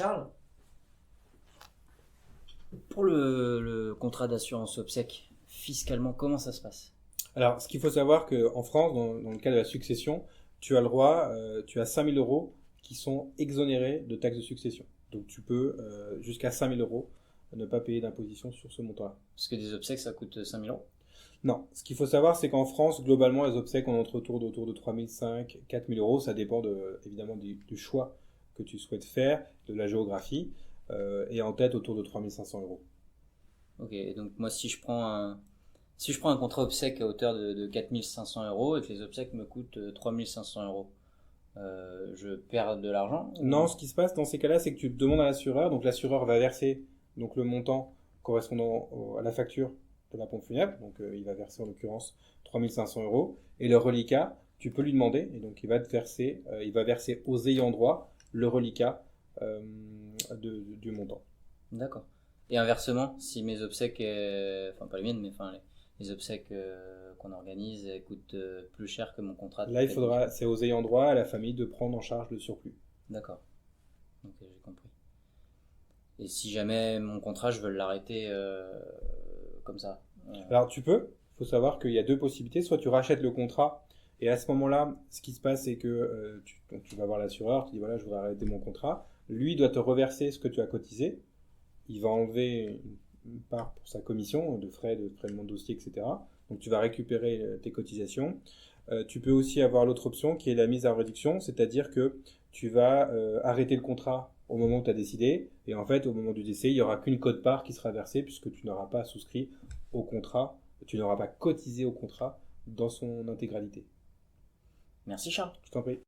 Charles, pour le contrat d'assurance obsèque, fiscalement, comment ça se passe? Alors, ce qu'il faut savoir qu'en France, dans le cas de la succession, tu as le droit, tu as 5 000 euros qui sont exonérés de taxes de succession. Donc, tu peux, jusqu'à 5 000 euros, ne pas payer d'imposition sur ce montant-là. Parce que des obsèques, ça coûte 5 000 euros. Non, ce qu'il faut savoir, c'est qu'en France, globalement, les obsèques, on entre autour de 3 500, 4 000 euros. Ça dépend évidemment du choix que tu souhaites faire, de la géographie, et en tête autour de 3 500 euros. Ok, et donc moi, si je prends un contrat obsèque à hauteur de 4 500 € et que les obsèques me coûtent 3 500 €, je perds de l'argent Non, ce qui se passe dans ces cas-là, c'est que tu demandes à l'assureur, donc l'assureur va verser donc, le montant correspondant à la facture de la pompe funèbre, donc il va verser en l'occurrence 3 500 euros, et le reliquat, tu peux lui demander, et donc il va verser aux ayants droit le reliquat du montant. D'accord. Et inversement, si mes obsèques, enfin pas les miennes, mais enfin les obsèques qu'on organise coûtent plus cher que mon contrat de Là, planification. c'est aux ayants droit, à la famille, de prendre en charge le surplus. D'accord. Ok, j'ai compris. Et si jamais mon contrat, je veux l'arrêter comme ça. Alors tu peux, il faut savoir qu'il y a deux possibilités, soit tu rachètes le contrat, et à ce moment-là, ce qui se passe, c'est que donc tu vas voir l'assureur, tu dis voilà, je voudrais arrêter mon contrat, lui doit te reverser ce que tu as cotisé, il va enlever une part pour sa commission, de frais de traitement de dossier, etc. Donc tu vas récupérer tes cotisations. Tu peux aussi avoir l'autre option qui est la mise en réduction, c'est-à-dire que tu vas arrêter le contrat au moment où tu as décidé, et en fait, au moment du décès, il n'y aura qu'une quote-part qui sera versée puisque tu n'auras pas souscrit au contrat, tu n'auras pas cotisé au contrat dans son intégralité. Merci Charles. Je t'en prie.